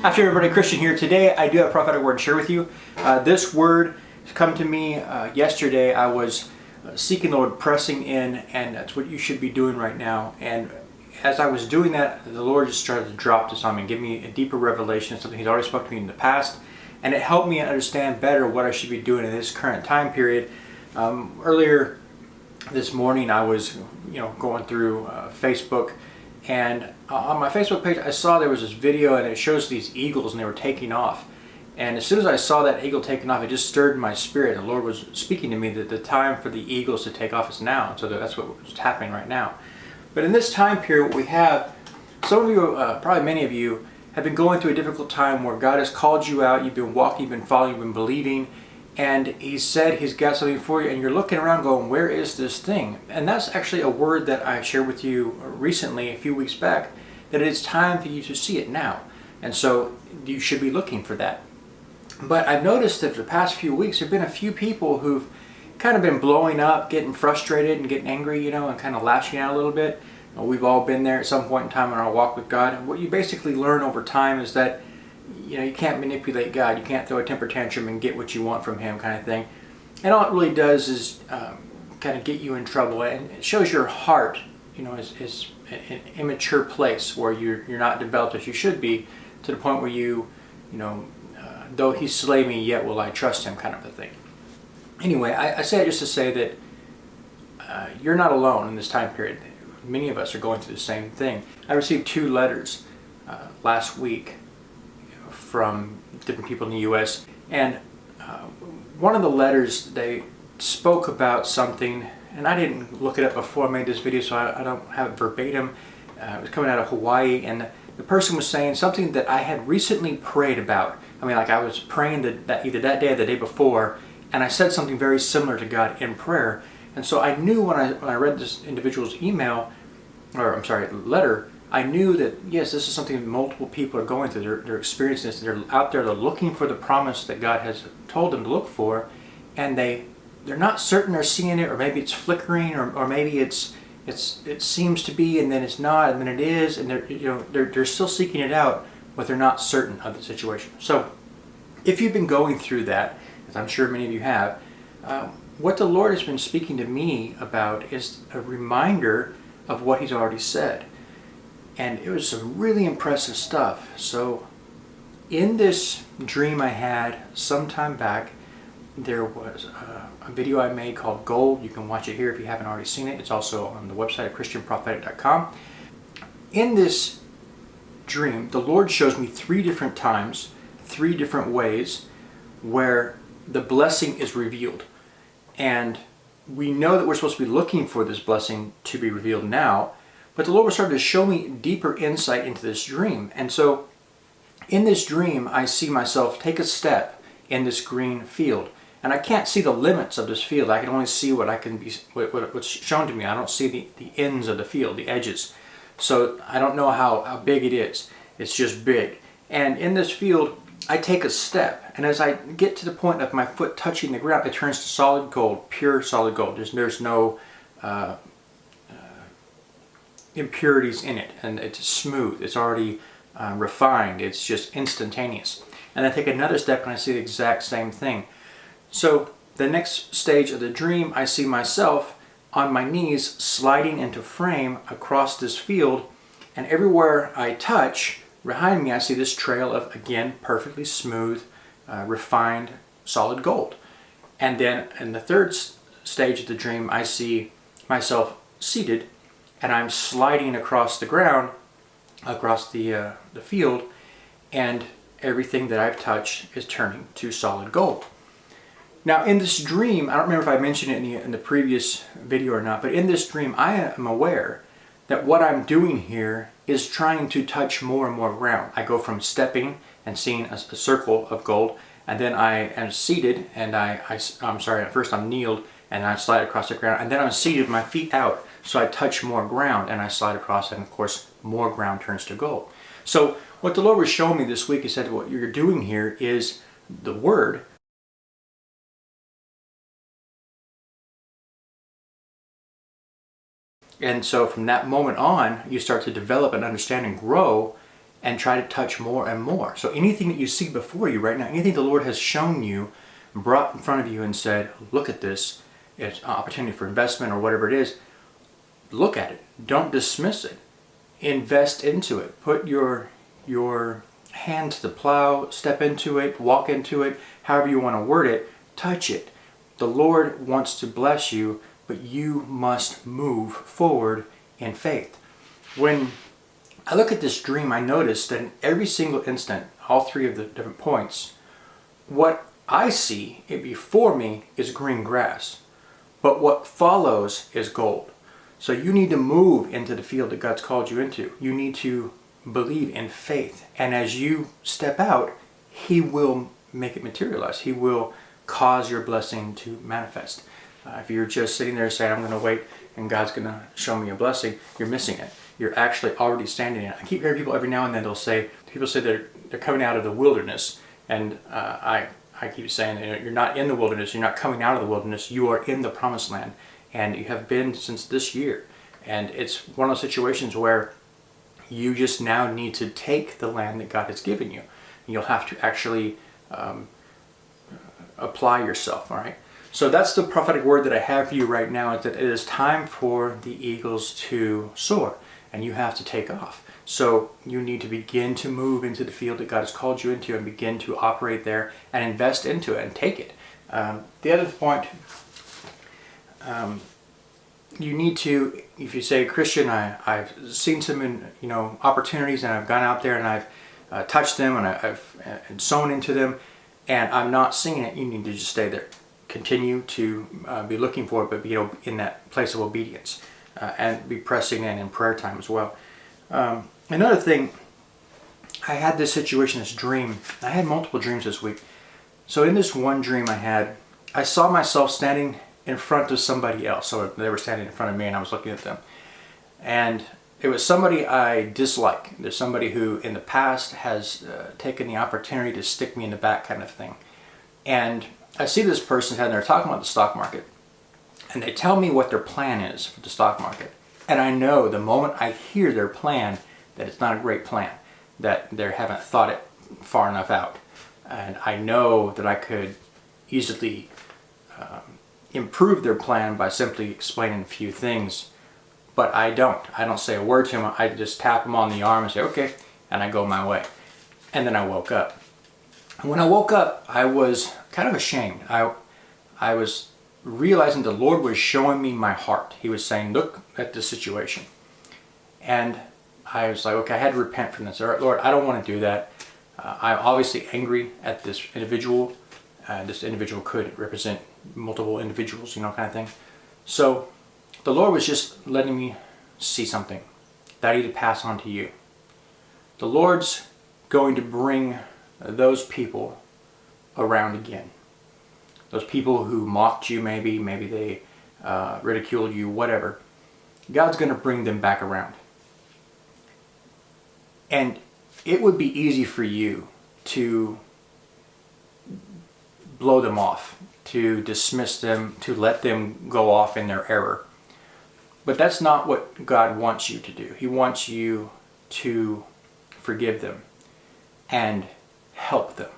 After everybody, Christian here. Today I do have a prophetic word to share with you. This word has come to me yesterday. I was seeking the Lord, pressing in, and that's what you should be doing right now. And as I was doing that, the Lord just started to drop this on me, give me a deeper revelation of something He's already spoken to me in the past. And it helped me understand better what I should be doing in this current time period. Earlier this morning I was going through Facebook, and on my Facebook page I saw there was this video and it shows these eagles and they were taking off. And as soon as I saw that eagle taking off, it just stirred my spirit. The Lord was speaking to me that the time for the eagles to take off is now. So that's what's happening right now. But in this time period, what we have, some of you, probably many of you, have been going through a difficult time where God has called you out, you've been walking, you've been following, you've been believing, and He said He's got something for you, and you're looking around going, where is this thing? And that's actually a word that I shared with you recently, a few weeks back, that it's time for you to see it now. And so you should be looking for that. But I've noticed that for the past few weeks, there have been a few people who've kind of been blowing up, getting frustrated and getting angry, and kind of lashing out a little bit. We've all been there at some point in time in our walk with God. And what you basically learn over time is that you can't manipulate God. You can't throw a temper tantrum and get what you want from Him, kind of thing. And all it really does is kind of get you in trouble, and it shows your heart, is an immature place where you're not developed as you should be, to the point where though He slay me, yet will I trust Him, kind of a thing. Anyway, I say it just to say that you're not alone in this time period. Many of us are going through the same thing. I received 2 letters last week from different people in the U.S. And one of the letters, they spoke about something, and I didn't look it up before I made this video, so I don't have it verbatim. It was coming out of Hawaii, and the person was saying something that I had recently prayed about. I was praying that either that day or the day before, and I said something very similar to God in prayer. And so I knew when I read this individual's letter, I knew that yes, this is something that multiple people are going through. They're experiencing this. They're out there. They're looking for the promise that God has told them to look for, and they're not certain they're seeing it, or maybe it's flickering, or maybe it seems to be, and then it's not, and then it is, and they're still seeking it out, but they're not certain of the situation. So, if you've been going through that, as I'm sure many of you have, what the Lord has been speaking to me about is a reminder of what He's already said. And it was some really impressive stuff. So in this dream I had some time back, there was a video I made called Gold. You can watch it here if you haven't already seen it. It's also on the website at ChristianProphetic.com. In this dream, the Lord shows me 3 different times, 3 different ways where the blessing is revealed. And we know that we're supposed to be looking for this blessing to be revealed now, but the Lord was starting to show me deeper insight into this dream. And so in this dream, I see myself take a step in this green field. And I can't see the limits of this field. I can only see what's shown to me. I don't see the ends of the field, the edges. So I don't know how big it is. It's just big. And in this field, I take a step, and as I get to the point of my foot touching the ground, it turns to solid gold, pure solid gold. There's no impurities in it, and it's smooth. It's already refined. It's just instantaneous. And I take another step, and I see the exact same thing. So the next stage of the dream, I see myself on my knees sliding into frame across this field, and everywhere I touch, behind me I see this trail of, again, perfectly smooth, refined, solid gold. And then in the third stage of the dream, I see myself seated, and I'm sliding across the ground, across the field, and everything that I've touched is turning to solid gold. Now in this dream, I don't remember if I mentioned it in the previous video or not, but in this dream I am aware that what I'm doing here is trying to touch more and more ground. I go from stepping and seeing a circle of gold, and then I am seated, and at first I'm kneeled, and I slide across the ground, and then I'm seated with my feet out, so I touch more ground, and I slide across, and of course more ground turns to gold. So what the Lord was showing me this week, He said, what you're doing here is the Word. And so from that moment on, you start to develop and understand and grow and try to touch more and more. So anything that you see before you right now, anything the Lord has shown you, brought in front of you and said, look at this, it's an opportunity for investment or whatever it is, look at it. Don't dismiss it. Invest into it. Put your hand to the plow, step into it, walk into it, however you want to word it, touch it. The Lord wants to bless you, but you must move forward in faith. When I look at this dream, I notice that in every single instant, all three of the different points, what I see before me is green grass, but what follows is gold. So you need to move into the field that God's called you into. You need to believe in faith. And as you step out, He will make it materialize. He will cause your blessing to manifest. If you're just sitting there saying, I'm going to wait and God's going to show me a blessing, you're missing it. You're actually already standing in it. I keep hearing people every now and then, people say they're coming out of the wilderness. And I keep saying, you're not in the wilderness, you're not coming out of the wilderness, you are in the promised land. And you have been since this year. And it's one of those situations where you just now need to take the land that God has given you. And you'll have to actually apply yourself, all right? So that's the prophetic word that I have for you right now, is that it is time for the eagles to soar. And you have to take off. So you need to begin to move into the field that God has called you into and begin to operate there and invest into it and take it. The other point, you need to, if you say, Christian, I've seen some opportunities and I've gone out there and I've touched them and I've sown into them and I'm not seeing it, you need to just stay there. Continue to be looking for it, but be in that place of obedience and be pressing in prayer time as well. Another thing, I had this situation, this dream. I had multiple dreams this week. So in this one dream I saw myself standing in front of somebody else. So they were standing in front of me and I was looking at them. And it was somebody I dislike. There's somebody who in the past has taken the opportunity to stick me in the back kind of thing. And I see this person and they're talking about the stock market. And they tell me what their plan is for the stock market. And I know the moment I hear their plan that it's not a great plan, that they haven't thought it far enough out. And I know that I could easily improve their plan by simply explaining a few things, but I don't say a word to them. I just tap them on the arm and say, okay, and I go my way. And then I woke up. And when I woke up, I was kind of ashamed. I was realizing the Lord was showing me my heart. He was saying, look at this situation. And I was like, okay, I had to repent from this. All right, Lord, I don't want to do that. I'm obviously angry at this individual. This individual could represent multiple individuals, kind of thing. So the Lord was just letting me see something that I need to pass on to you. The Lord's going to bring those people around again. Those people who mocked you, maybe they ridiculed you, whatever. God's going to bring them back around. And it would be easy for you to blow them off, to dismiss them, to let them go off in their error. But that's not what God wants you to do. He wants you to forgive them and help them.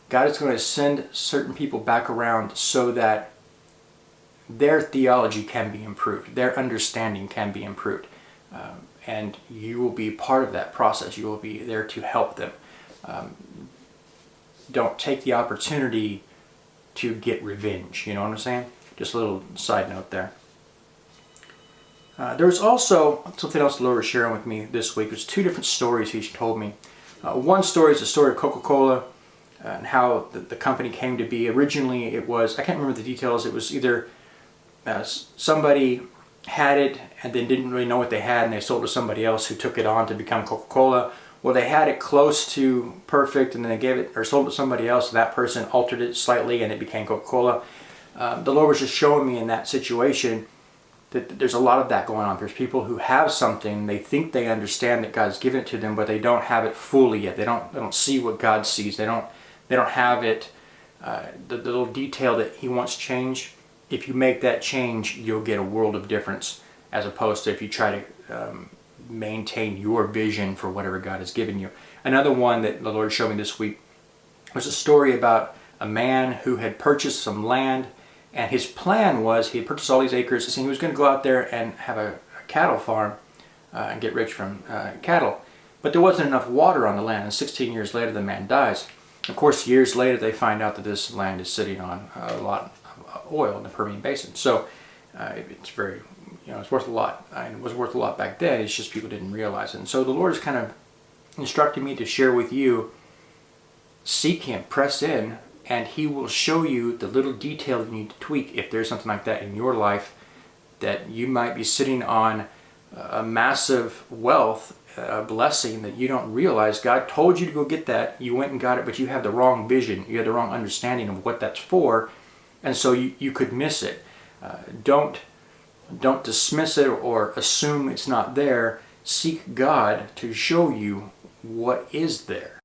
God is going to send certain people back around so that their theology can be improved, their understanding can be improved. And you will be part of that process. You will be there to help them. Don't take the opportunity to get revenge. You know what I'm saying? Just a little side note there. There was also something else the Lord was sharing with me this week. There's two different stories He told me. One story is the story of CocaCola and how the company came to be. Originally it was, I can't remember the details, it was either somebody had it and then didn't really know what they had and they sold it to somebody else who took it on to become Coca-Cola. Well, they had it close to perfect and then they gave it or sold it to somebody else and that person altered it slightly and it became Coca-Cola. The Lord was just showing me in that situation that there's a lot of that going on. There's people who have something, they think they understand that God's given it to them, but they don't have it fully yet. They don't see what God sees. They don't have it, the little detail that He wants changed. If you make that change, you'll get a world of difference, as opposed to if you try to maintain your vision for whatever God has given you. Another one that the Lord showed me this week was a story about a man who had purchased some land, and his plan was he had purchased all these acres and he was going to go out there and have a cattle farm and get rich from cattle. But there wasn't enough water on the land, and 16 years later the man dies. Of course, years later they find out that this land is sitting on a lot of oil in the Permian Basin. So it's very, it's worth a lot. And it was worth a lot back then. It's just people didn't realize it. And so the Lord is kind of instructing me to share with you, seek Him, press in, and He will show you the little detail you need to tweak if there's something like that in your life, that you might be sitting on a massive wealth, a blessing that you don't realize. God told you to go get that. You went and got it, but you have the wrong vision. You have the wrong understanding of what that's for, and so you could miss it. Don't dismiss it or assume it's not there. Seek God to show you what is there.